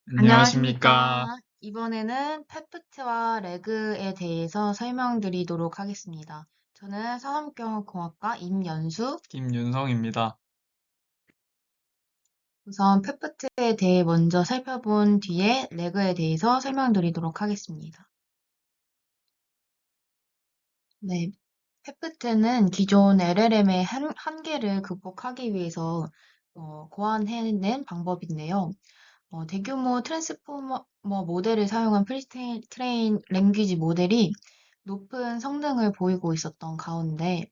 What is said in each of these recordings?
안녕하십니까. 안녕하십니까. 이번에는 페프트와 레그에 대해서 설명드리도록 하겠습니다. 저는 산업경영공학과 임연수. 김윤성입니다. 우선 페프트에 대해 먼저 살펴본 뒤에 레그에 대해서 설명드리도록 하겠습니다. 네. 페프트는 기존 LLM의 한계를 극복하기 위해서 고안해낸 방법인데요. 대규모 트랜스포머 모델을 사용한 프리트레인 랭귀지 모델이 높은 성능을 보이고 있었던 가운데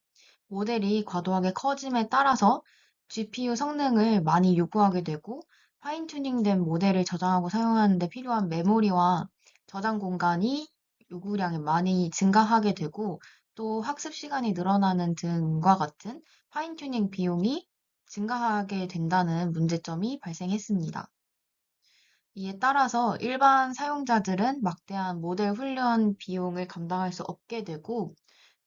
모델이 과도하게 커짐에 따라서 GPU 성능을 많이 요구하게 되고 파인 튜닝된 모델을 저장하고 사용하는 데 필요한 메모리와 저장 공간이 요구량이 많이 증가하게 되고 또 학습 시간이 늘어나는 등과 같은 파인 튜닝 비용이 증가하게 된다는 문제점이 발생했습니다. 이에 따라서 일반 사용자들은 막대한 모델 훈련 비용을 감당할 수 없게 되고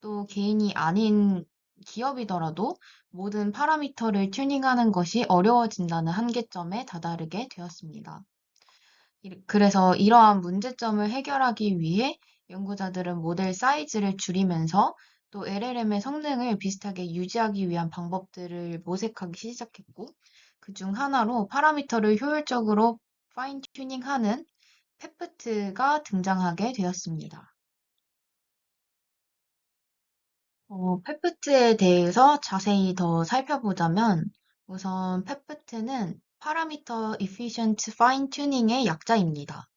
또 개인이 아닌 기업이더라도 모든 파라미터를 튜닝하는 것이 어려워진다는 한계점에 다다르게 되었습니다. 그래서 이러한 문제점을 해결하기 위해 연구자들은 모델 사이즈를 줄이면서 또 LLM의 성능을 비슷하게 유지하기 위한 방법들을 모색하기 시작했고, 그중 하나로 파라미터를 효율적으로 파인 튜닝하는 페프트가 등장하게 되었습니다. 페프트에 대해서 자세히 더 살펴보자면 우선 페프트는 파라미터 Efficient Fine Tuning의 약자입니다.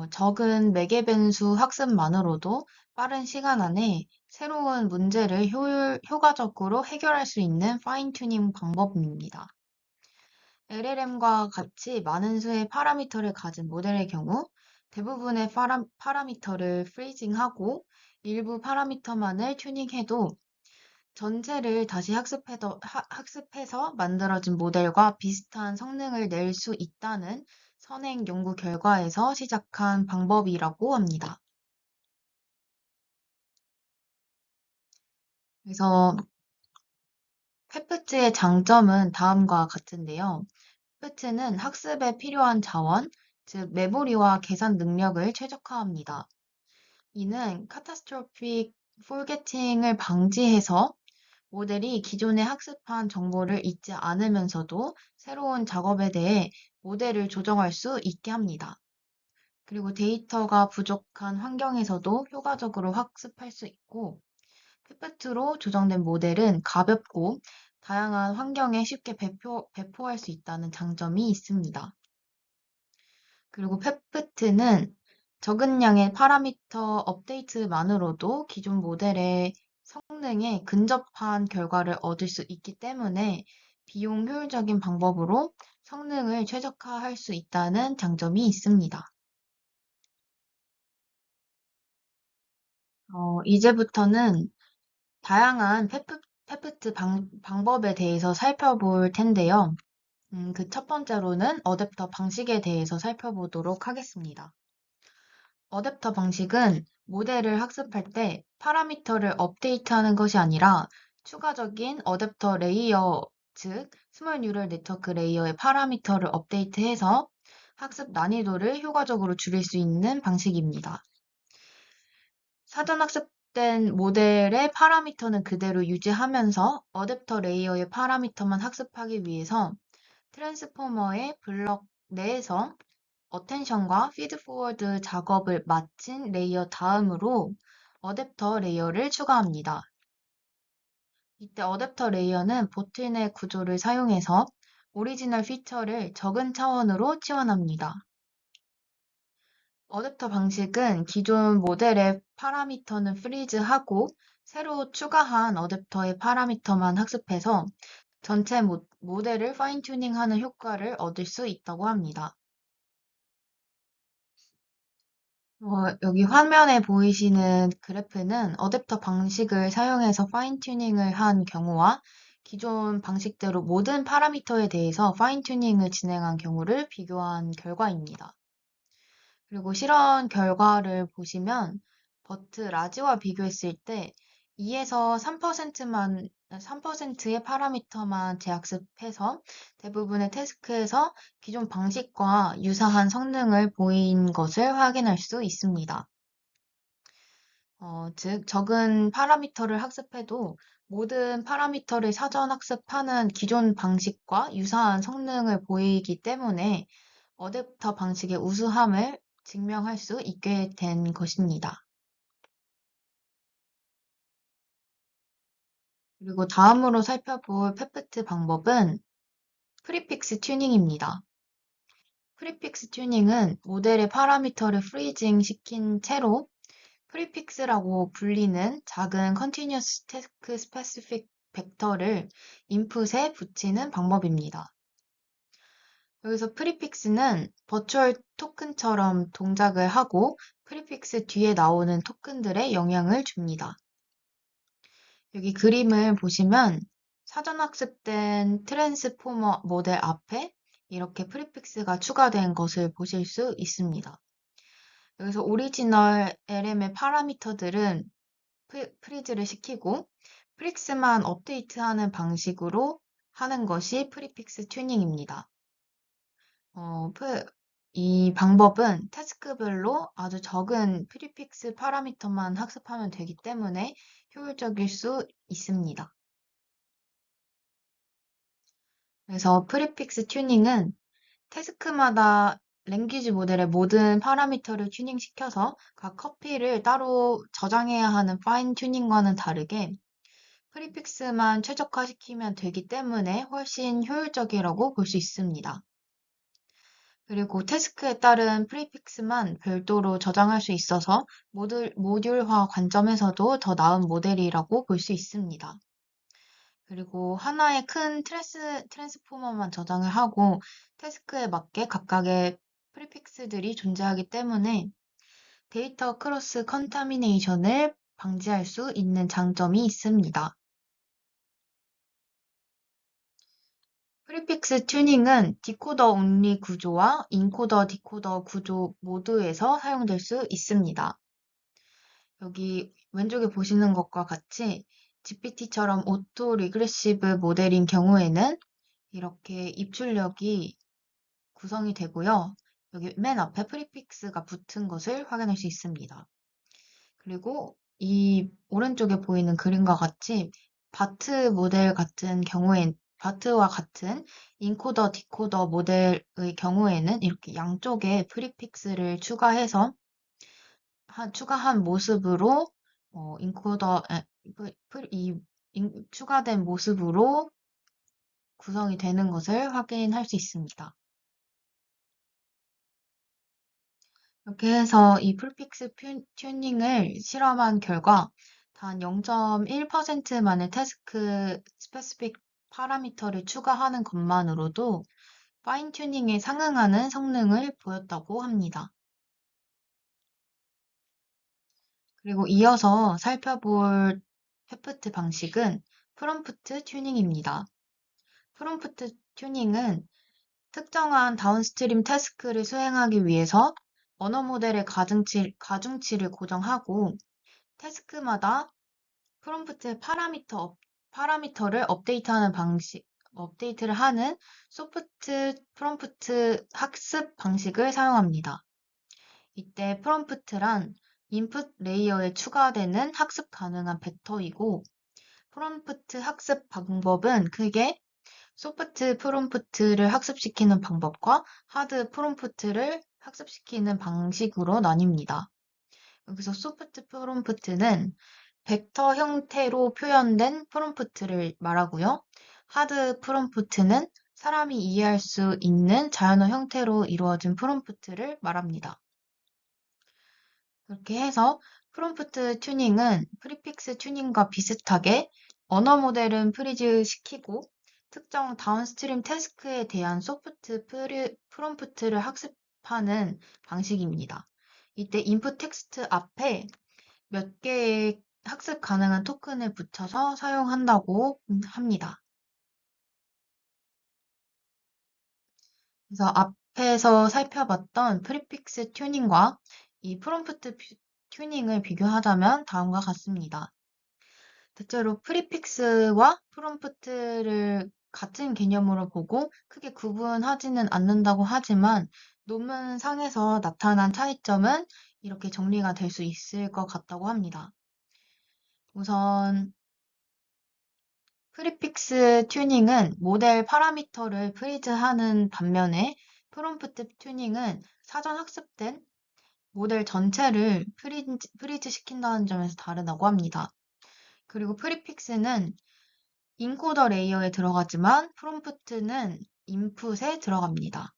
적은 매개 변수 학습만으로도 빠른 시간 안에 새로운 문제를 효과적으로 해결할 수 있는 파인 튜닝 방법입니다. LLM과 같이 많은 수의 파라미터를 가진 모델의 경우 대부분의 파라미터를 프리징하고 일부 파라미터만을 튜닝해도 전체를 다시 학습해서 만들어진 모델과 비슷한 성능을 낼 수 있다는 선행 연구 결과에서 시작한 방법이라고 합니다. 그래서 페프트의 장점은 다음과 같은데요. 페프트는 학습에 필요한 자원, 즉 메모리와 계산 능력을 최적화합니다. 이는 카타스트로픽 포게팅을 방지해서 모델이 기존에 학습한 정보를 잊지 않으면서도 새로운 작업에 대해 모델을 조정할 수 있게 합니다. 그리고 데이터가 부족한 환경에서도 효과적으로 학습할 수 있고, 페프트로 조정된 모델은 가볍고 다양한 환경에 쉽게 배포할 수 있다는 장점이 있습니다. 그리고 페프트는 적은 양의 파라미터 업데이트만으로도 기존 모델의 성능에 근접한 결과를 얻을 수 있기 때문에 비용 효율적인 방법으로 성능을 최적화할 수 있다는 장점이 있습니다. 이제부터는 다양한 페프트 방법에 대해서 살펴볼 텐데요. 그 첫 번째로는 어댑터 방식에 대해서 살펴보도록 하겠습니다. 어댑터 방식은 모델을 학습할 때 파라미터를 업데이트하는 것이 아니라 추가적인 어댑터 레이어, 즉 스몰 뉴럴 네트워크 레이어의 파라미터를 업데이트해서 학습 난이도를 효과적으로 줄일 수 있는 방식입니다. 사전 학습된 모델의 파라미터는 그대로 유지하면서 어댑터 레이어의 파라미터만 학습하기 위해서 트랜스포머의 블럭 내에서 어텐션과 피드포워드 작업을 마친 레이어 다음으로 어댑터 레이어를 추가합니다. 이때 어댑터 레이어는 보틀넥 구조를 사용해서 오리지널 피처를 적은 차원으로 치환합니다. 어댑터 방식은 기존 모델의 파라미터는 프리즈하고 새로 추가한 어댑터의 파라미터만 학습해서 전체 모델을 파인 튜닝하는 효과를 얻을 수 있다고 합니다. 여기 화면에 보이시는 그래프는 어댑터 방식을 사용해서 파인 튜닝을 한 경우와 기존 방식대로 모든 파라미터에 대해서 파인 튜닝을 진행한 경우를 비교한 결과입니다. 그리고 실험 결과를 보시면 버트 라지와 비교했을 때 2에서 3%만 3%의 파라미터만 재학습해서 대부분의 태스크에서 기존 방식과 유사한 성능을 보인 것을 확인할 수 있습니다. 즉, 적은 파라미터를 학습해도 모든 파라미터를 사전 학습하는 기존 방식과 유사한 성능을 보이기 때문에 어댑터 방식의 우수함을 증명할 수 있게 된 것입니다. 그리고 다음으로 살펴볼 페프트 방법은 프리픽스 튜닝입니다. 프리픽스 튜닝은 모델의 파라미터를 프리징 시킨 채로 프리픽스라고 불리는 작은 Continuous Task Specific 벡터를 인풋에 붙이는 방법입니다. 여기서 프리픽스는 버추얼 토큰처럼 동작을 하고 프리픽스 뒤에 나오는 토큰들에 영향을 줍니다. 여기 그림을 보시면 사전 학습된 트랜스포머 모델 앞에 이렇게 프리픽스가 추가된 것을 보실 수 있습니다. 여기서 오리지널 LM의 파라미터들은 프리즈를 시키고 프릭스만 업데이트하는 방식으로 하는 것이 프리픽스 튜닝입니다. 이 방법은 태스크별로 아주 적은 프리픽스 파라미터만 학습하면 되기 때문에 효율적일 수 있습니다. 그래서 프리픽스 튜닝은 태스크마다 랭귀지 모델의 모든 파라미터를 튜닝시켜서 각 커피를 따로 저장해야 하는 파인 튜닝과는 다르게 프리픽스만 최적화시키면 되기 때문에 훨씬 효율적이라고 볼 수 있습니다. 그리고 태스크에 따른 프리픽스만 별도로 저장할 수 있어서 모듈화 관점에서도 더 나은 모델이라고 볼 수 있습니다. 그리고 하나의 큰 트랜스포머만 저장을 하고 태스크에 맞게 각각의 프리픽스들이 존재하기 때문에 데이터 크로스 컨타미네이션을 방지할 수 있는 장점이 있습니다. 프리픽스 튜닝은 디코더 온리 구조와 인코더 디코더 구조 모두에서 사용될 수 있습니다. 여기 왼쪽에 보시는 것과 같이 GPT처럼 오토 리그레시브 모델인 경우에는 이렇게 입출력이 구성이 되고요. 여기 맨 앞에 프리픽스가 붙은 것을 확인할 수 있습니다. 그리고 이 오른쪽에 보이는 그림과 같이 바트 모델 같은 경우엔 바트와 같은 인코더 디코더 모델의 경우에는 이렇게 양쪽에 프리픽스를 추가해서 추가한 모습으로 인코더 추가된 모습으로 구성이 되는 것을 확인할 수 있습니다. 이렇게 해서 이 풀픽스 튜닝을 실험한 결과 단 0.1%만의 태스크 스페시픽 파라미터를 추가하는 것만으로도 파인 튜닝에 상응하는 성능을 보였다고 합니다. 그리고 이어서 살펴볼 페프트 방식은 프롬프트 튜닝입니다. 프롬프트 튜닝은 특정한 다운스트림 태스크를 수행하기 위해서 언어 모델의 가중치를 고정하고 태스크마다 프롬프트 파라미터를 업데이트를 하는 소프트 프롬프트 학습 방식을 사용합니다. 이때 프롬프트란 인풋 레이어에 추가되는 학습 가능한 벡터이고 프롬프트 학습 방법은 크게 소프트 프롬프트를 학습시키는 방법과 하드 프롬프트를 학습시키는 방식으로 나뉩니다. 여기서 소프트 프롬프트는 벡터 형태로 표현된 프롬프트를 말하고요. 하드 프롬프트는 사람이 이해할 수 있는 자연어 형태로 이루어진 프롬프트를 말합니다. 그렇게 해서 프롬프트 튜닝은 프리픽스 튜닝과 비슷하게 언어 모델은 프리즈 시키고 특정 다운스트림 태스크에 대한 소프트 프롬프트를 학습하는 방식입니다. 이때 인풋 텍스트 앞에 몇 개의 학습 가능한 토큰을 붙여서 사용한다고 합니다. 그래서 앞에서 살펴봤던 프리픽스 튜닝과 이 프롬프트 튜닝을 비교하자면 다음과 같습니다. 대체로 프리픽스와 프롬프트를 같은 개념으로 보고 크게 구분하지는 않는다고 하지만 논문상에서 나타난 차이점은 이렇게 정리가 될 수 있을 것 같다고 합니다. 우선 프리픽스 튜닝은 모델 파라미터를 프리즈하는 반면에 프롬프트 튜닝은 사전 학습된 모델 전체를 프리즈 시킨다는 점에서 다르다고 합니다. 그리고 프리픽스는 인코더 레이어에 들어가지만 프롬프트는 인풋에 들어갑니다.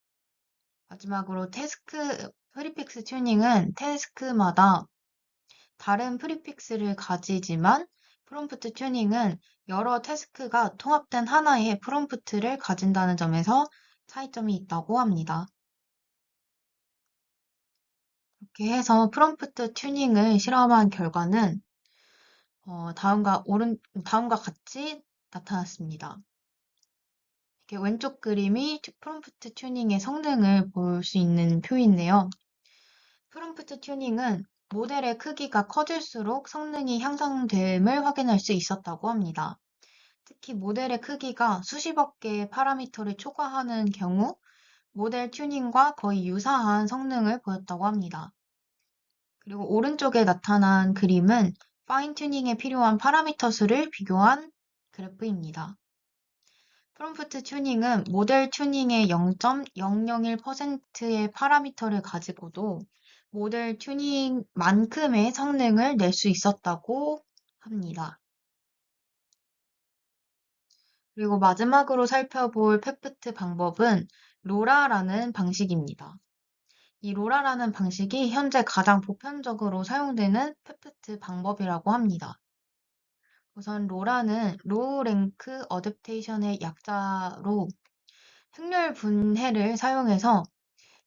마지막으로 프리픽스 튜닝은 태스크마다 다른 프리픽스를 가지지만 프롬프트 튜닝은 여러 태스크가 통합된 하나의 프롬프트를 가진다는 점에서 차이점이 있다고 합니다. 이렇게 해서 프롬프트 튜닝을 실험한 결과는 다음과 같이 나타났습니다. 이렇게 왼쪽 그림이 프롬프트 튜닝의 성능을 볼 수 있는 표인데요. 프롬프트 튜닝은 모델의 크기가 커질수록 성능이 향상됨을 확인할 수 있었다고 합니다. 특히 모델의 크기가 수십억 개의 파라미터를 초과하는 경우 모델 튜닝과 거의 유사한 성능을 보였다고 합니다. 그리고 오른쪽에 나타난 그림은 파인 튜닝에 필요한 파라미터 수를 비교한 그래프입니다. 프롬프트 튜닝은 모델 튜닝의 0.001%의 파라미터를 가지고도 모델 튜닝만큼의 성능을 낼 수 있었다고 합니다. 그리고 마지막으로 살펴볼 페프트 방법은 로라라는 방식입니다. 이 로라라는 방식이 현재 가장 보편적으로 사용되는 페프트 방법이라고 합니다. 우선 로라는 로우 랭크 어댑테이션의 약자로 행렬 분해를 사용해서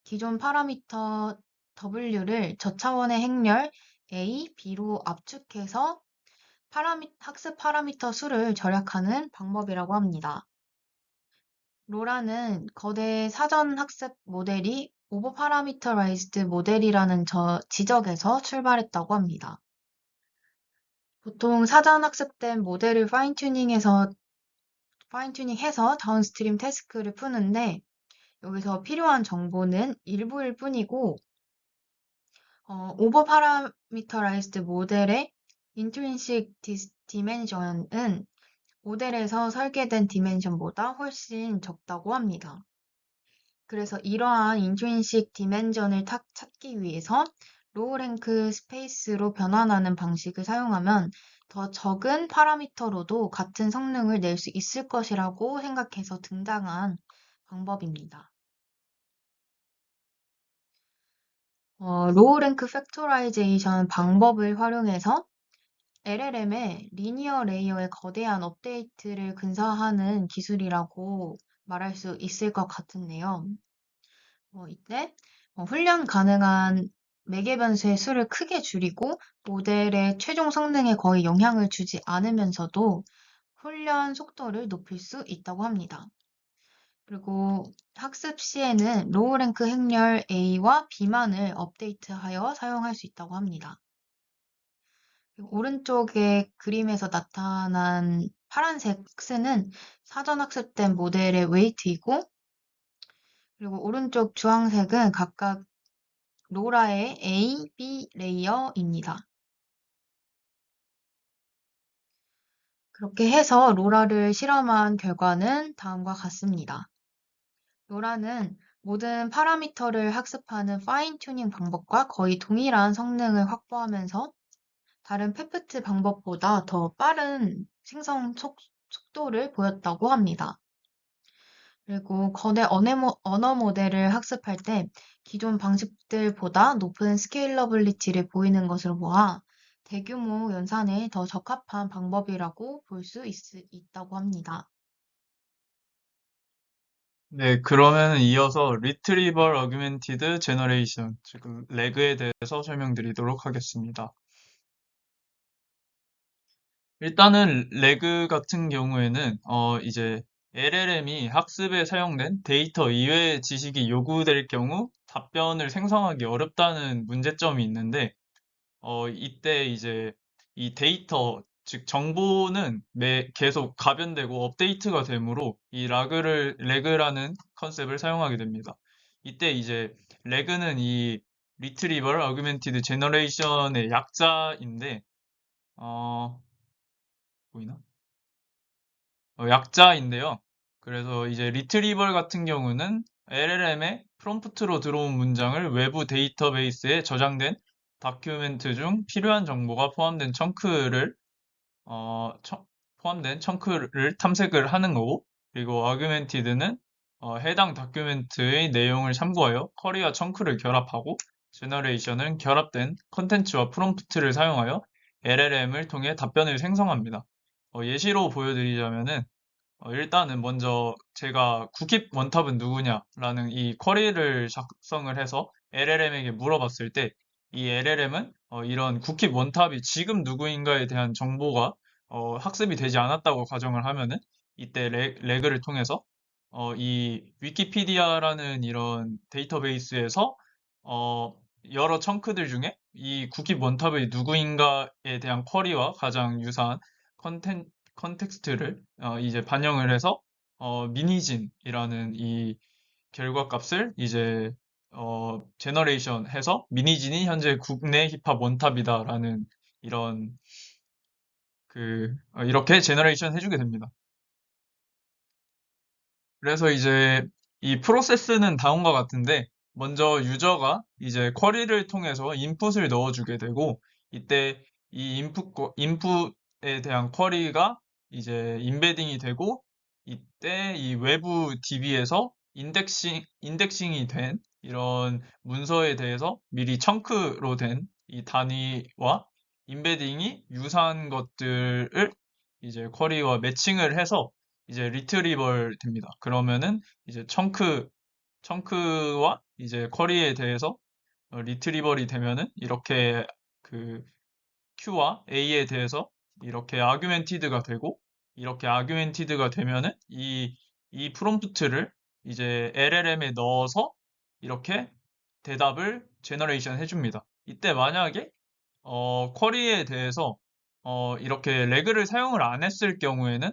기존 파라미터 W를 저차원의 행렬 A, B로 압축해서 학습 파라미터 수를 절약하는 방법이라고 합니다. 로라는 거대 사전 학습 모델이 오버 파라미터라이즈드 모델이라는 지적에서 출발했다고 합니다. 보통 사전 학습된 모델을 파인튜닝해서 다운스트림 태스크를 푸는데 여기서 필요한 정보는 일부일 뿐이고 오버 파라미터라이즈드 모델의 인트린식 디멘션은 모델에서 설계된 디멘션보다 훨씬 적다고 합니다. 그래서 이러한 인트린식 디멘전을 찾기 위해서 로우 랭크 스페이스로 변환하는 방식을 사용하면 더 적은 파라미터로도 같은 성능을 낼 수 있을 것이라고 생각해서 등장한 방법입니다. 로우 랭크 팩토라이제이션 방법을 활용해서 LLM의 리니어 레이어의 거대한 업데이트를 근사화하는 기술이라고 말할 수 있을 것 같은데요. 이때 훈련 가능한 매개 변수의 수를 크게 줄이고 모델의 최종 성능에 거의 영향을 주지 않으면서도 훈련 속도를 높일 수 있다고 합니다. 그리고 학습 시에는 로우 랭크 행렬 A와 B만을 업데이트하여 사용할 수 있다고 합니다. 그리고 오른쪽의 그림에서 나타난 파란색 X는 사전 학습된 모델의 웨이트이고 그리고 오른쪽 주황색은 각각 로라의 A, B 레이어입니다. 그렇게 해서 로라를 실험한 결과는 다음과 같습니다. 로라는 모든 파라미터를 학습하는 파인 튜닝 방법과 거의 동일한 성능을 확보하면서 다른 페프트 방법보다 더 빠른 생성 속도를 보였다고 합니다. 그리고 거대 언어 모델을 학습할 때 기존 방식들보다 높은 스케일러블리티를 보이는 것으로 보아 대규모 연산에 더 적합한 방법이라고 볼 수 있다고 합니다. 네, 그러면 이어서 Retrieval Augmented Generation, 즉 레그에 대해서 설명드리도록 하겠습니다. 일단은 레그 같은 경우에는 이제 LLM이 학습에 사용된 데이터 이외의 지식이 요구될 경우 답변을 생성하기 어렵다는 문제점이 있는데 이때 이제 이 데이터 즉 정보는 계속 가변되고 업데이트가 되므로 이 레그라는 컨셉을 사용하게 됩니다. 이때 이제 레그는 이 Retrieval Augmented Generation의 약자인데, 어, 보이나? 약자인데요. 그래서 이제 리트리벌 같은 경우는 LLM의 프롬프트로 들어온 문장을 외부 데이터베이스에 저장된 다큐멘트 중 필요한 정보가 어, 청- 포함된 청크를 탐색을 하는 거고, 그리고 아규멘티드는 해당 다큐멘트의 내용을 참고하여 쿼리와 청크를 결합하고, 제너레이션은 결합된 컨텐츠와 프롬프트를 사용하여 LLM을 통해 답변을 생성합니다. 예시로 보여드리자면은, 일단은 먼저 제가 국힙 원탑은 누구냐라는 이 쿼리를 작성을 해서 LLM에게 물어봤을 때 이 LLM은 이런 국힙 원탑이 지금 누구인가에 대한 정보가 학습이 되지 않았다고 가정을 하면은 이때 레그를 통해서 이 위키피디아라는 이런 데이터베이스에서 어, 여러 청크들 중에 이 국힙 원탑이 누구인가에 대한 쿼리와 가장 유사한 컨텍스트를 이제 반영을 해서 미니진이라는 이 결과값을 이제 제너레이션 해서 미니진이 현재 국내 힙합 원탑이다라는 이런 이렇게 제너레이션 해주게 됩니다. 그래서 이제 이 프로세스는 다음과 같은데, 먼저 유저가 이제 쿼리를 통해서 인풋을 넣어주게 되고, 이때 이 인풋에 대한 쿼리가 이제 인베딩이 되고, 이때 이 외부 DB에서 인덱싱이 된 이런 문서에 대해서 미리 청크로 된 이 단위와 인베딩이 유사한 것들을 이제 쿼리와 매칭을 해서 이제 리트리벌 됩니다. 그러면은 이제 청크와 이제 쿼리에 대해서 리트리벌이 되면은 이렇게 그 Q와 A에 대해서 이렇게 아규멘티드가 되고, 이렇게 아규멘티드가 되면은 이 프롬프트를 이제 LLM에 넣어서 이렇게 대답을 제너레이션 해줍니다. 이때 만약에 쿼리에 대해서 이렇게 레그를 사용을 안 했을 경우에는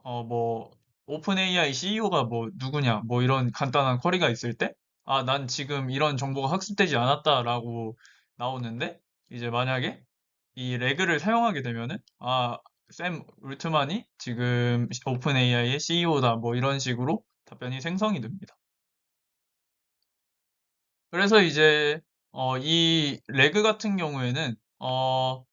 뭐, 오픈 AI CEO가 뭐, 누구냐, 뭐, 이런 간단한 쿼리가 있을 때, 난 지금 이런 정보가 학습되지 않았다라고 나오는데, 이제 만약에 이 레그를 사용하게 되면은, 샘 울트만이 지금 오픈 AI의 CEO다, 뭐, 이런 식으로 답변이 생성이 됩니다. 그래서 이제 이 레그 같은 경우에는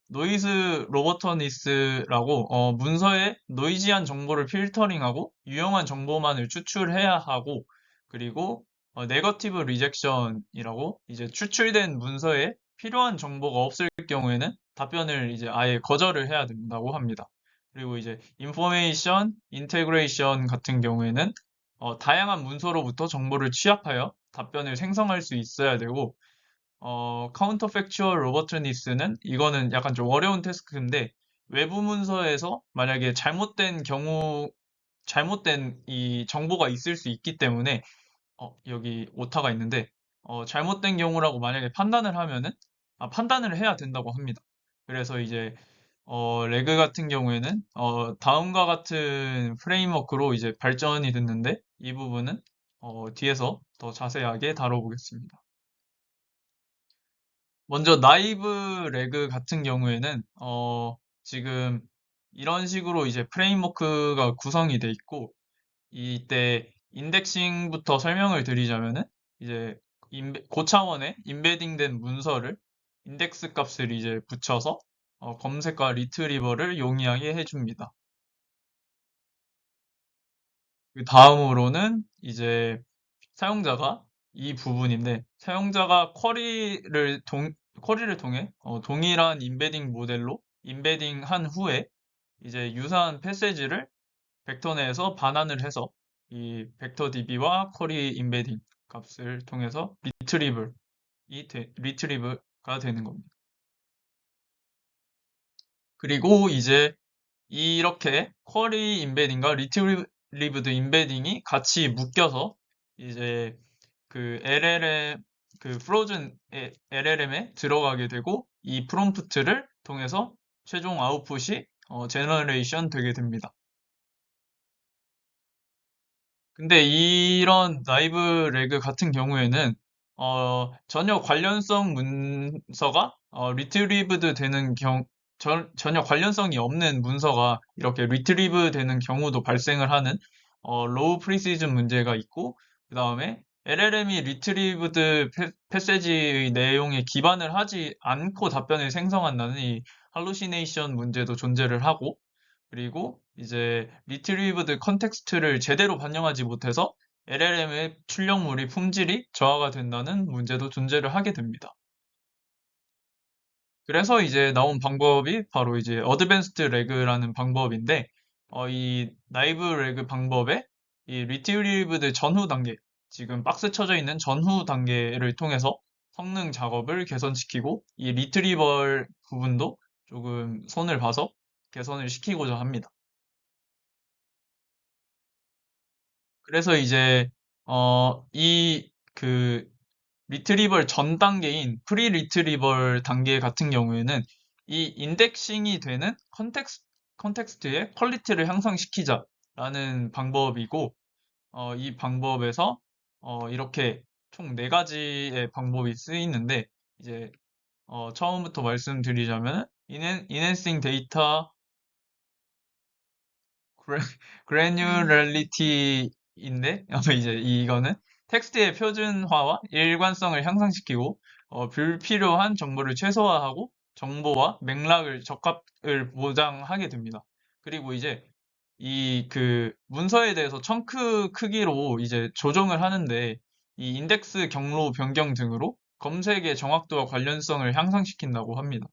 노이즈 로버터니스라고 문서에 노이지한 정보를 필터링하고 유용한 정보만을 추출해야 하고, 그리고 네거티브 리젝션이라고 이제 추출된 문서에 필요한 정보가 없을 경우에는 답변을 이제 아예 거절을 해야 된다고 합니다. 그리고 이제 인포메이션 인테그레이션 같은 경우에는 다양한 문서로부터 정보를 취합하여 답변을 생성할 수 있어야 되고, 카운터 팩추얼 로버트니스는 이거는 약간 좀 어려운 태스크인데, 외부 문서에서 만약에 잘못된 이 정보가 있을 수 있기 때문에, 여기 오타가 있는데, 잘못된 경우라고 만약에 판단을 하면은, 판단을 해야 된다고 합니다. 그래서 이제, 레그 같은 경우에는, 다음과 같은 프레임워크로 이제 발전이 됐는데, 이 부분은, 뒤에서 더 자세하게 다뤄보겠습니다. 먼저 나이브 레그 같은 경우에는 지금 이런 식으로 이제 프레임워크가 구성이 돼 있고, 이때 인덱싱부터 설명을 드리자면은 이제 고차원에 인베딩된 문서를 인덱스 값을 이제 붙여서 검색과 리트리버를 용이하게 해줍니다. 그 다음으로는 이제 사용자가 이 부분인데, 사용자가 쿼리를 통해 동일한 인베딩 모델로 인베딩 한 후에 이제 유사한 패세지를 벡터 내에서 반환을 해서 이 벡터 DB와 쿼리 인베딩 값을 통해서 리트리브가 되는 겁니다. 그리고 이제 이렇게 쿼리 인베딩과 리트리브드 인베딩이 같이 묶여서 이제 그 LLM, 그 프로즌 LLM에 들어가게 되고, 이 프롬프트를 통해서 최종 아웃풋이 제너레이션 되게 됩니다. 근데 이런 라이브 레그 같은 경우에는 전혀 관련성 문서가 리트리브드 되는 전혀 관련성이 없는 문서가 이렇게 리트리브 되는 경우도 발생을 하는 로우 프리시즌 문제가 있고, 그 다음에 LLM이 리트리브드 패세지의 내용에 기반을 하지 않고 답변을 생성한다는 이 할루시네이션 문제도 존재를 하고, 그리고 이제 리트리브드 컨텍스트를 제대로 반영하지 못해서 LLM의 출력물이 품질이 저하가 된다는 문제도 존재를 하게 됩니다. 그래서 이제 나온 방법이 바로 이제 어드밴스드 레그라는 방법인데, 이 나이브 레그 방법에 이 리트리브드 전후 단계, 지금 박스 쳐져 있는 전후 단계를 통해서 성능 작업을 개선시키고, 이 리트리벌 부분도 조금 손을 봐서 개선을 시키고자 합니다. 그래서 이제 이 그 리트리벌 전 단계인 프리 리트리벌 단계 같은 경우에는 이 인덱싱이 되는 컨텍스트의 퀄리티를 향상시키자라는 방법이고, 이 방법에서 이렇게 총 네 가지의 방법이 쓰이는데, 이제 처음부터 말씀드리자면 인핸싱 데이터 그래뉴럴리티인데 이제 이거는 텍스트의 표준화와 일관성을 향상시키고 불필요한 정보를 최소화하고 정보와 맥락을 적합을 보장하게 됩니다. 그리고 이제 이 그 문서에 대해서 청크 크기로 이제 조정을 하는데, 이 인덱스 경로 변경 등으로 검색의 정확도와 관련성을 향상시킨다고 합니다.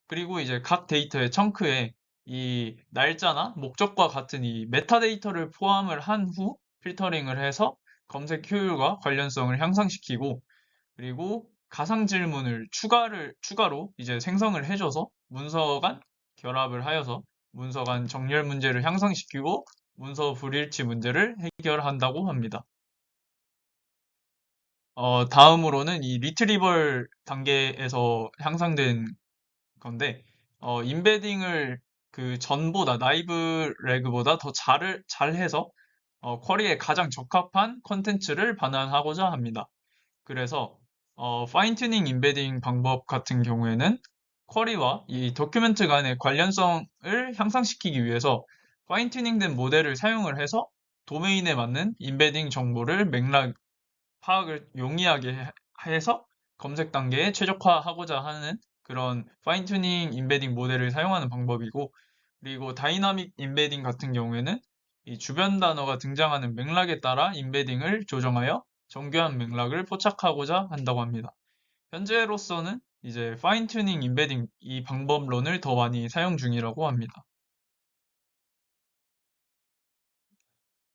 그리고 이제 각 데이터의 청크에 이 날짜나 목적과 같은 이 메타데이터를 포함을 한 후 필터링을 해서 검색 효율과 관련성을 향상시키고, 그리고 가상 질문을 추가로 이제 생성을 해줘서 문서 간 결합을 하여서 문서 간 정렬 문제를 향상시키고 문서 불일치 문제를 해결한다고 합니다. 다음으로는 이 리트리벌 단계에서 향상된 건데, 인베딩을 그 전보다, 나이브 레그보다 더 잘해서, 쿼리에 가장 적합한 컨텐츠를 반환하고자 합니다. 그래서, 파인 튜닝 인베딩 방법 같은 경우에는 쿼리와 이 도큐멘트 간의 관련성을 향상시키기 위해서 파인 튜닝된 모델을 사용을 해서 도메인에 맞는 인베딩 정보를 맥락 파악을 용이하게 해서 검색 단계에 최적화하고자 하는 그런 파인 튜닝 인베딩 모델을 사용하는 방법이고, 그리고 다이나믹 인베딩 같은 경우에는 이 주변 단어가 등장하는 맥락에 따라 인베딩을 조정하여 정교한 맥락을 포착하고자 한다고 합니다. 현재로서는 이제 파인 튜닝 인베딩 이 방법론을 더 많이 사용 중이라고 합니다.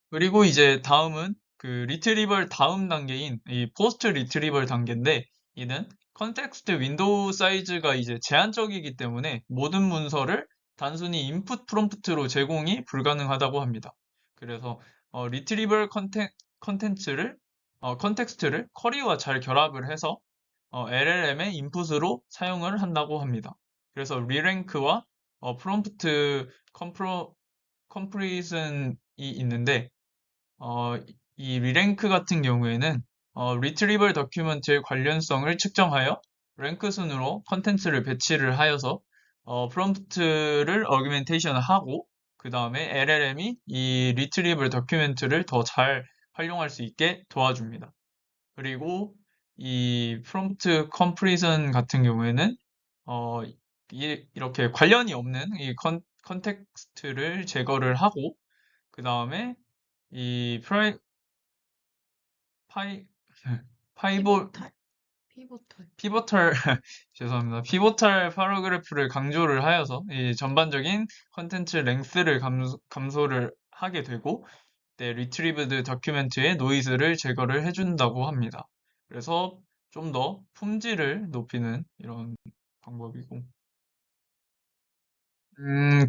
그리고 이제 다음은 그 리트리벌 다음 단계인 이 포스트 리트리벌 단계인데, 이는 컨텍스트 윈도우 사이즈가 이제 제한적이기 때문에 모든 문서를 단순히 인풋 프롬프트로 제공이 불가능하다고 합니다. 그래서 리트리벌 컨텍스트를 쿼리와 잘 결합을 해서 LLM의 인풋으로 사용을 한다고 합니다. 그래서 리랭크와 프롬프트 컴프리즌이 있는데, 어, 이 리랭크 같은 경우에는 리트리벌 더큐먼트의 관련성을 측정하여 랭크 순으로 컨텐츠를 배치를 하여서 프롬프트를 어규멘테이션을 하고, 그 다음에 LLM이 이 리트리벌 더큐멘트를 더 잘 활용할 수 있게 도와줍니다. 그리고 이 프롬프트 컴프리전 같은 경우에는 어, 이렇게 관련이 없는 이 컨텍스트를 제거를 하고, 그 다음에 이 파이, 파이볼, 피보탈, 피보털. 피보털, 죄송합니다. 피보탈 파라그래프를 강조를 하여서 이 전반적인 컨텐츠 랭스를 감소를 하게 되고, 네, 리트리브드 다큐멘트의 노이즈를 제거를 해준다고 합니다. 그래서 좀 더 품질을 높이는 이런 방법이고.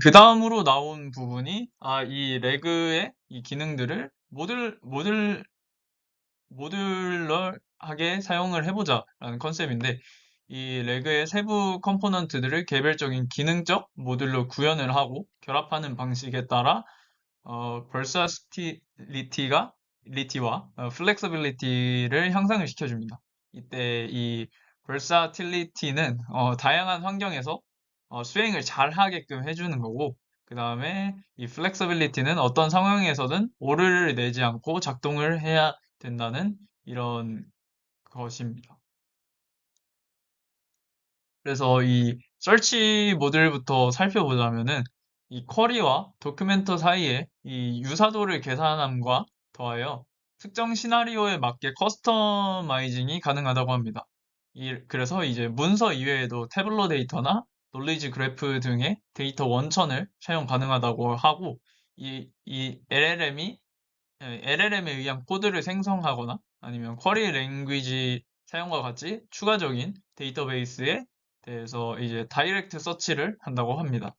그 다음으로 나온 부분이, 이 레그의 이 기능들을 모듈러하게 사용을 해보자라는 컨셉인데, 이 레그의 세부 컴포넌트들을 개별적인 기능적 모듈로 구현을 하고 결합하는 방식에 따라 리티와 플렉서빌리티를 향상을 시켜줍니다. 이때 이 versatility 는 다양한 환경에서 수행을 잘 하게끔 해주는 거고, 그 다음에 이 flexibility는 어떤 상황에서든 오류를 내지 않고 작동을 해야 된다는 이런 것입니다. 그래서 이 서치 모듈부터 살펴보자면은 이 쿼리와 도큐멘터 사이에 이 유사도를 계산함과 더하여 특정 시나리오에 맞게 커스터마이징이 가능하다고 합니다. 그래서 이제 문서 이외에도 태블로 데이터나 놀리지 그래프 등의 데이터 원천을 사용 가능하다고 하고 이 LLM에 의한 코드를 생성하거나 아니면 쿼리 랭귀지 사용과 같이 추가적인 데이터베이스에 대해서 이제 다이렉트 서치를 한다고 합니다.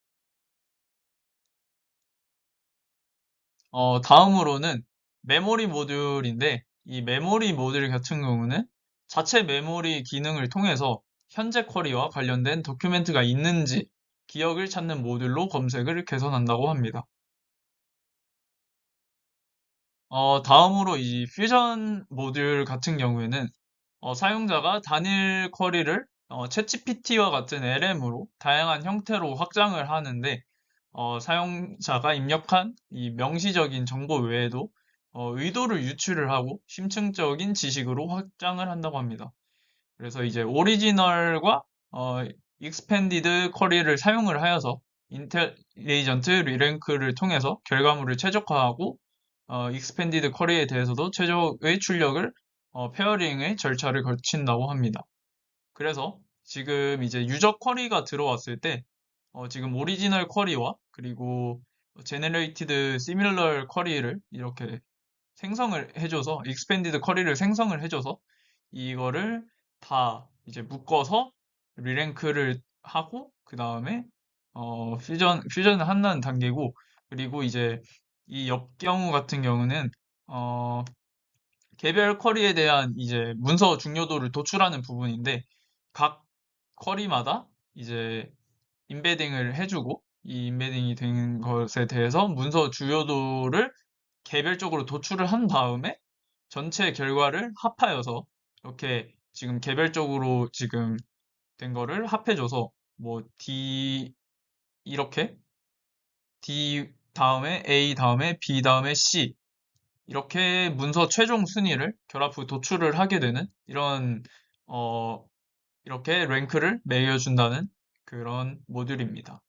다음으로는 메모리 모듈인데 이 메모리 모듈 같은 경우는 자체 메모리 기능을 통해서 현재 쿼리와 관련된 도큐멘트가 있는지 기억을 찾는 모듈로 검색을 개선한다고 합니다. 다음으로 이 퓨전 모듈 같은 경우에는 사용자가 단일 쿼리를 챗GPT와 같은 LM으로 다양한 형태로 확장을 하는데 사용자가 입력한 이 명시적인 정보 외에도 의도를 유출을 하고 심층적인 지식으로 확장을 한다고 합니다. 그래서 이제 오리지널과 익스펜디드 쿼리를 사용을 하여서 인텔리전트 리랭크를 통해서 결과물을 최적화하고 익스펜디드 쿼리에 대해서도 최적의 출력을 페어링의 절차를 거친다고 합니다. 그래서 지금 이제 유저 쿼리가 들어왔을 때 지금 오리지널 쿼리와 그리고 제네레이티드 시밀러 쿼리를 이렇게 생성을 해줘서 익스펜디드 쿼리를 생성을 해줘서 이거를 다 이제 묶어서 리랭크를 하고 그 다음에 퓨전을 한다는 단계고 그리고 이제 이 옆 경우 같은 경우는 어, 개별 쿼리에 대한 이제 문서 중요도를 도출하는 부분인데 각 쿼리마다 이제 임베딩을 해주고 이 임베딩이 된 것에 대해서 문서 주요도를 개별적으로 도출을 한 다음에 전체 결과를 합하여서 이렇게 지금 개별적으로 지금 된 거를 합해줘서 뭐 D 이렇게 D 다음에 A 다음에 B 다음에 C 이렇게 문서 최종 순위를 결합 후 도출을 하게 되는 이런 어 이렇게 랭크를 매겨준다는 그런 모듈입니다.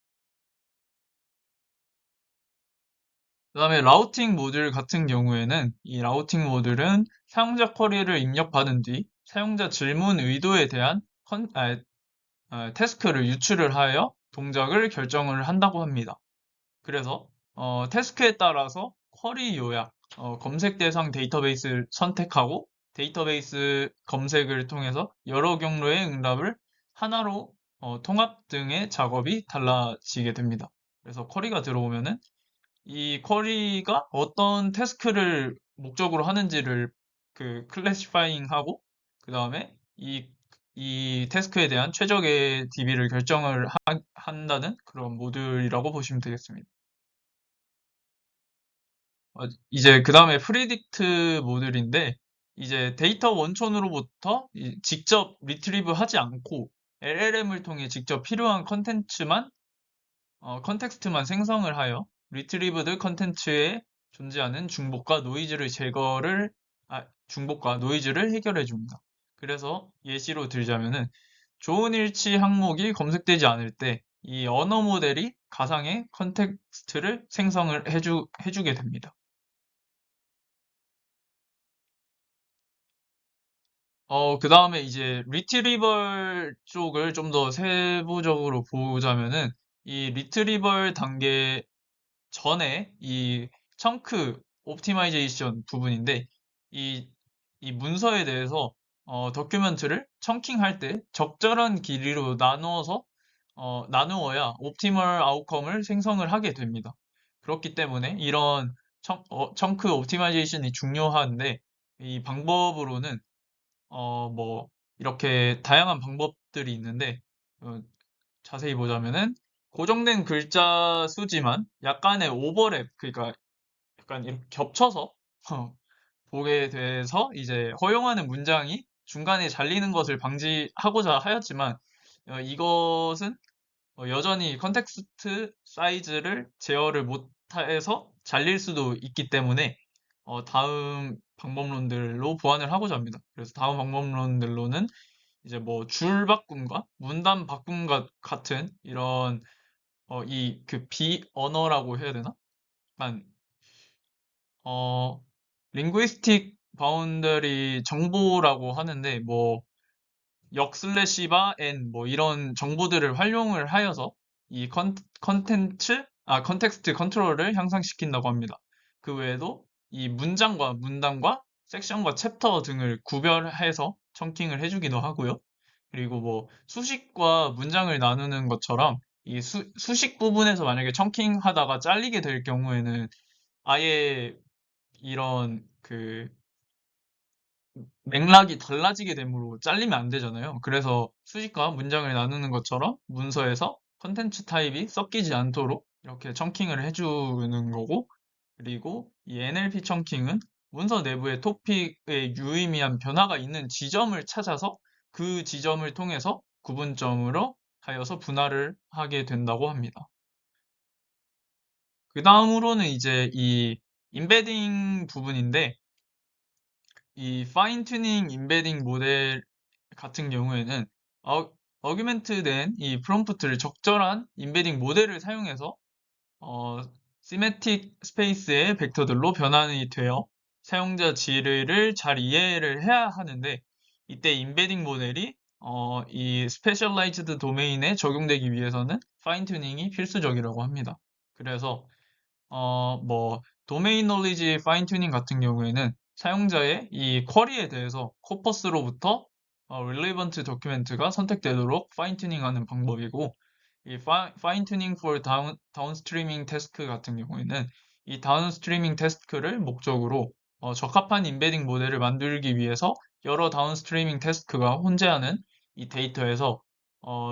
그다음에 라우팅 모듈 같은 경우에는 이 라우팅 모듈은 사용자 쿼리를 입력받은 뒤 사용자 질문 의도에 대한 태스크를 유출을 하여 동작을 결정을 한다고 합니다. 그래서 태스크에 따라서 쿼리 요약, 검색 대상 데이터베이스를 선택하고 데이터베이스 검색을 통해서 여러 경로의 응답을 하나로 통합 등의 작업이 달라지게 됩니다. 그래서 쿼리가 들어오면은 이 쿼리가 어떤 태스크를 목적으로 하는지를 그 클래시파잉하고 그 다음에 이 태스크에 대한 최적의 DB를 결정을 한다는 그런 모듈이라고 보시면 되겠습니다. 이제 그 다음에 프리딕트 모듈인데 이제 데이터 원천으로부터 직접 리트리브 하지 않고 LLM을 통해 직접 필요한 컨텍스트만 생성을 하여 리트리브드 컨텐츠에 존재하는 중복과 노이즈를 해결해 줍니다. 그래서 예시로 들자면은 좋은 일치 항목이 검색되지 않을 때 이 언어 모델이 가상의 컨텍스트를 생성을 해주게 됩니다. 그 다음에 이제 리트리벌 쪽을 좀 더 세부적으로 보자면은 이 리트리벌 단계 전에 이 청크 옵티마이제이션 부분인데 이, 이 문서에 대해서 도큐멘트를 청킹할 때 적절한 길이로 나누어야 옵티멀 아웃컴을 생성을 하게 됩니다. 그렇기 때문에 이런 청크 옵티마이제이션이 중요한데 이 방법으로는 뭐 이렇게 다양한 방법 것들이 있는데, 어, 자세히 보자면은 고정된 글자 수지만 약간의 오버랩, 그러니까 약간 이렇게 겹쳐서 보게 돼서 이제 허용하는 문장이 중간에 잘리는 것을 방지하고자 하였지만, 이것은 여전히 컨텍스트 사이즈를 제어를 못해서 잘릴 수도 있기 때문에 다음 방법론들로 보완을 하고자 합니다. 그래서 다음 방법론들로는 이제 뭐 줄 바꿈과 문단 바꿈과 같은 이런 이 그 비언어라고 해야 되나? 약간 어 링구이스틱 바운더리 정보라고 하는데 뭐 역 슬래시바 n 뭐 이런 정보들을 활용을 하여서 이 컨텍스트 컨트롤을 향상시킨다고 합니다. 그 외에도 이 문장과 문단과 섹션과 챕터 등을 구별해서 청킹을 해주기도 하고요. 그리고 뭐 수식과 문장을 나누는 것처럼 이 수식 부분에서 만약에 청킹 하다가 잘리게 될 경우에는 아예 이런 그 맥락이 달라지게 되므로 잘리면 안 되잖아요. 그래서 수식과 문장을 나누는 것처럼 문서에서 컨텐츠 타입이 섞이지 않도록 이렇게 청킹을 해주는 거고, 그리고 이 NLP 청킹은 문서 내부의 토픽의 유의미한 변화가 있는 지점을 찾아서 그 지점을 통해서 구분점으로 하여서 분할을 하게 된다고 합니다. 그 다음으로는 이제 이 임베딩 부분인데, 이 파인 튜닝 임베딩 모델 같은 경우에는 어규멘트된 이 프롬프트를 적절한 임베딩 모델을 사용해서 어, 시메틱 스페이스의 벡터들로 변환이 되어 사용자 지뢰를 잘 이해를 해야 하는데, 이때 임베딩 모델이 이 스페셜라이즈드 도메인에 적용되기 위해서는 파인 튜닝이 필수적이라고 합니다. 그래서 뭐, 도메인 놀리지 파인 튜닝 같은 경우에는 사용자의 이 쿼리에 대해서 코퍼스로부터 relevant document가 선택되도록 파인 튜닝하는 방법이고, 이 파인 튜닝 for 다운스트리밍 태스크 같은 경우에는 이 다운스트리밍 태스크를 목적으로 적합한 임베딩 모델을 만들기 위해서 여러 다운스트리밍 태스크가 혼재하는 이 데이터에서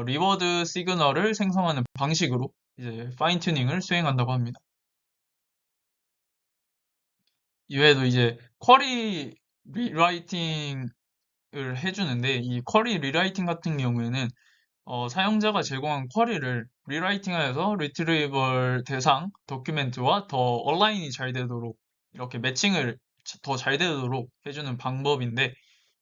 리워드 시그널을 생성하는 방식으로 이제 파인 튜닝을 수행한다고 합니다. 이외에도 이제 쿼리 리라이팅을 해주는데, 이 쿼리 리라이팅 같은 경우에는 사용자가 제공한 쿼리를 리라이팅하여서 리트리버럴 대상 도큐멘트와 더 얼라인이 잘 되도록 이렇게 매칭을 더 잘 되도록 해주는 방법인데,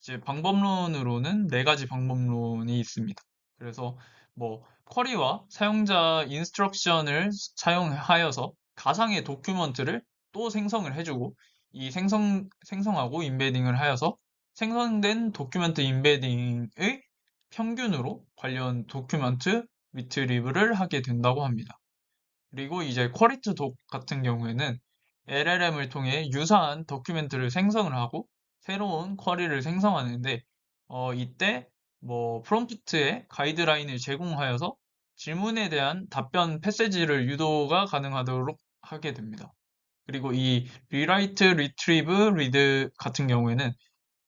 이제 방법론으로는 네 가지 방법론이 있습니다. 그래서 뭐 쿼리와 사용자 인스트럭션을 사용하여서 가상의 도큐먼트를 또 생성을 해주고, 이 생성하고 임베딩을 하여서 생성된 도큐멘트 임베딩의 평균으로 관련 도큐먼트 리트리브를 하게 된다고 합니다. 그리고 이제 쿼리트 독 같은 경우에는 LLM을 통해 유사한 도큐멘트를 생성을 하고 새로운 쿼리를 생성하는데, 이때 뭐 프롬프트에 가이드라인을 제공하여서 질문에 대한 답변 패세지를 유도가 가능하도록 하게 됩니다. 그리고 이 리라이트, 리트리브, 리드 같은 경우에는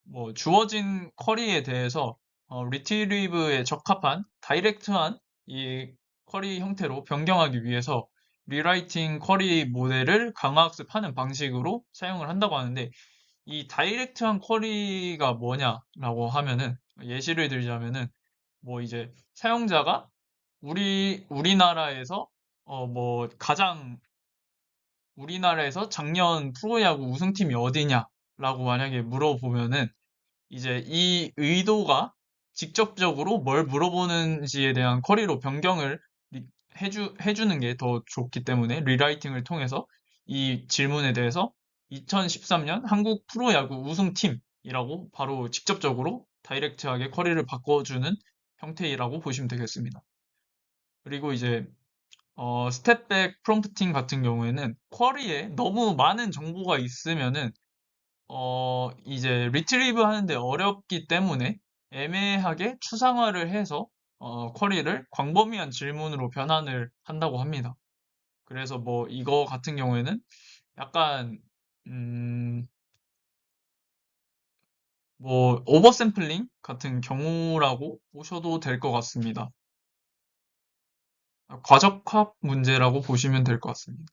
뭐 주어진 쿼리에 대해서 리트리브에 적합한 다이렉트한 이 쿼리 형태로 변경하기 위해서 리라이팅 쿼리 모델을 강화학습하는 방식으로 사용을 한다고 하는데, 이 다이렉트한 쿼리가 뭐냐라고 하면은 예시를 들자면은 뭐 이제 사용자가 우리나라에서 뭐 가장 우리나라에서 작년 프로야구 우승팀이 어디냐라고 만약에 물어보면은 이제 이 의도가 직접적으로 뭘 물어보는지에 대한 쿼리로 변경을 해주는 게 더 좋기 때문에 리라이팅을 통해서 이 질문에 대해서 2013년 한국 프로야구 우승팀이라고 바로 직접적으로 다이렉트하게 쿼리를 바꿔주는 형태라고 보시면 되겠습니다. 그리고 이제 스텝백 프롬프팅 같은 경우에는 쿼리에 너무 많은 정보가 있으면은 이제 리트리브 하는데 어렵기 때문에 애매하게 추상화를 해서 쿼리를 광범위한 질문으로 변환을 한다고 합니다. 그래서 뭐 이거 같은 경우에는 약간 음, 뭐 오버샘플링 같은 경우라고 보셔도 될 것 같습니다. 과적합 문제라고 보시면 될 것 같습니다.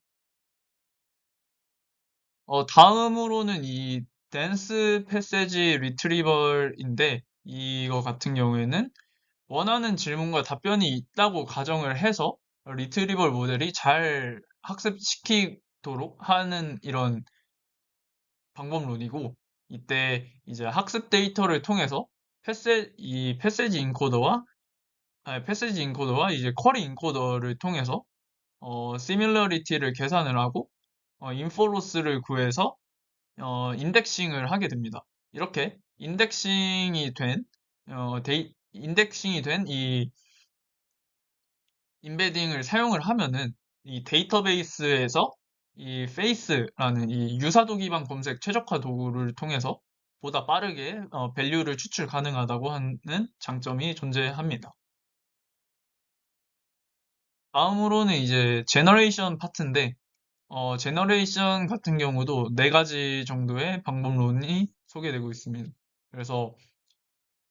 다음으로는 이 댄스 패세지 리트리벌인데 이거 같은 경우에는 원하는 질문과 답변이 있다고 가정을 해서 리트리벌 모델이 잘 학습시키도록 하는 이런 방법론이고, 이때 이제 학습 데이터를 통해서 이 패세지 인코더와 이제 쿼리 인코더를 통해서 시밀러리티를 계산을 하고 인포로스를 구해서 인덱싱을 하게 됩니다. 이렇게 인덱싱이 된 이 인베딩을 사용을 하면은 이 데이터베이스에서 이 페이스라는 이 유사도 기반 검색 최적화 도구를 통해서 보다 빠르게 밸류를 추출 가능하다고 하는 장점이 존재합니다. 다음으로는 이제 제너레이션 파트인데 제너레이션 같은 경우도 네 가지 정도의 방법론이 소개되고 있습니다. 그래서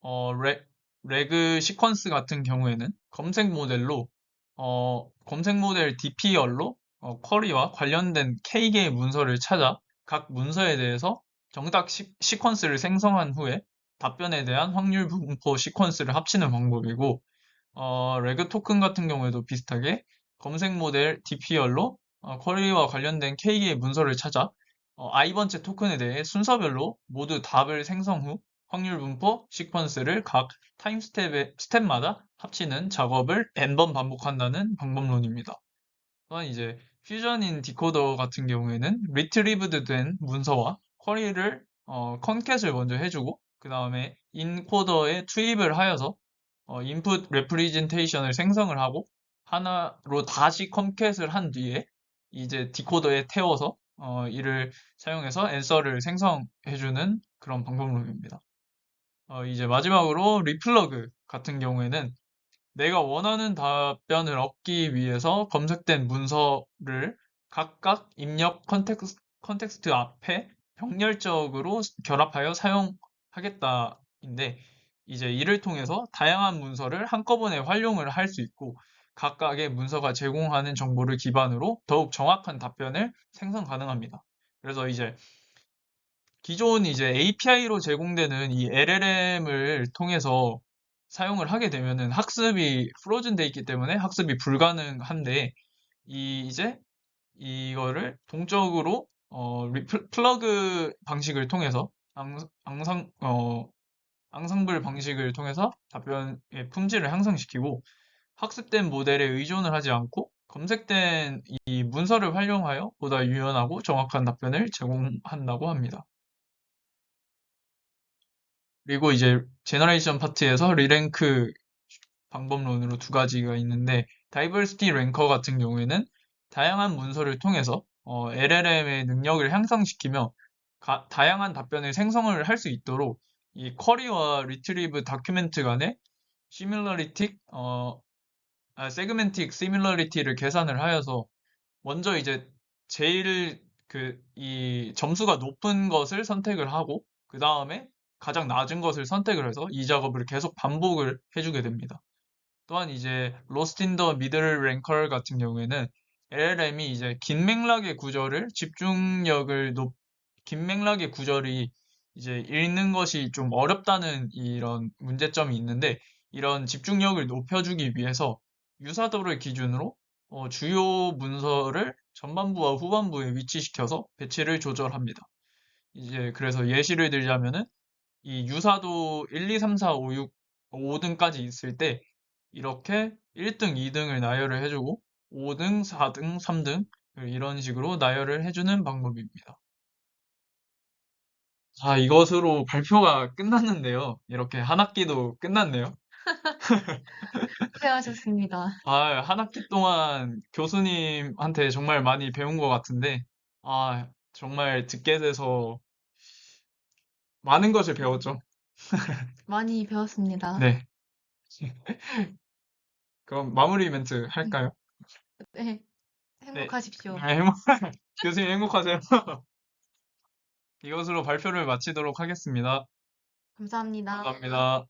어, 레, 레그 시퀀스 같은 경우에는 검색 모델 DPL로 쿼리와 관련된 K개의 문서를 찾아 각 문서에 대해서 정답 시퀀스를 생성한 후에 답변에 대한 확률 분포 시퀀스를 합치는 방법이고, 레그 토큰 같은 경우에도 비슷하게 검색 모델 DPL로 쿼리와 관련된 K개의 문서를 찾아 i번째 토큰에 대해 순서별로 모두 답을 생성 후 확률 분포 시퀀스를 각 스텝마다 합치는 작업을 n번 반복한다는 방법론입니다. 또한 이제 퓨전인 디코더 같은 경우에는 리트리브드 된 문서와 쿼리를 컨캣을 먼저 해주고 그 다음에 인코더에 투입을 하여서 인풋 레프리젠테이션을 생성을 하고 하나로 다시 컴캣을 한 뒤에 이제 디코더에 태워서 이를 사용해서 앤서를 생성해주는 그런 방법론입니다. 이제 마지막으로 리플러그 같은 경우에는 내가 원하는 답변을 얻기 위해서 검색된 문서를 각각 입력 컨텍스트 앞에 병렬적으로 결합하여 사용하겠다인데, 이제 이를 통해서 다양한 문서를 한꺼번에 활용을 할 수 있고, 각각의 문서가 제공하는 정보를 기반으로 더욱 정확한 답변을 생성 가능합니다. 그래서 이제 기존 이제 API로 제공되는 이 LLM을 통해서 사용을 하게 되면은 학습이 프로즌 돼 있기 때문에 학습이 불가능한데, 이제 이거를 동적으로 플러그 방식을 통해서 앙상블 방식을 통해서 답변의 품질을 향상시키고 학습된 모델에 의존을 하지 않고 검색된 이 문서를 활용하여 보다 유연하고 정확한 답변을 제공한다고 합니다. 그리고 이제 제너레이션 파트에서 리랭크 방법론으로 두 가지가 있는데, 다이버시티 랭커 같은 경우에는 다양한 문서를 통해서 LLM의 능력을 향상시키며 다양한 답변을 생성을 할 수 있도록 이 쿼리와 리트리브 다큐멘트 간의 시밀러리틱 세그멘틱 시밀러리티를 계산을 하여서 먼저 이제 제일 이 점수가 높은 것을 선택을 하고 그 다음에 가장 낮은 것을 선택을 해서 이 작업을 계속 반복을 해주게 됩니다. 또한 이제 로스트 인 더 미들 랭커 같은 경우에는 LLM이 이제 긴 맥락의 구절이 이제 읽는 것이 좀 어렵다는 이런 문제점이 있는데, 이런 집중력을 높여주기 위해서 유사도를 기준으로 주요 문서를 전반부와 후반부에 위치시켜서 배치를 조절합니다. 이제 그래서 예시를 들자면은 이 유사도 1, 2, 3, 4, 5, 6, 5등까지 있을 때 이렇게 1등, 2등을 나열을 해주고 5등, 4등, 3등 이런 식으로 나열을 해주는 방법입니다. 자, 이것으로 발표가 끝났는데요. 이렇게 한 학기도 끝났네요. 고생하셨습니다. 한 학기 동안 교수님한테 정말 많이 배운 것 같은데, 정말 듣게 돼서 많은 것을 배웠죠. 많이 배웠습니다. 네. 그럼 마무리 멘트 할까요? 네, 네. 행복하십시오. 교수님 행복하세요. 이것으로 발표를 마치도록 하겠습니다. 감사합니다. 감사합니다.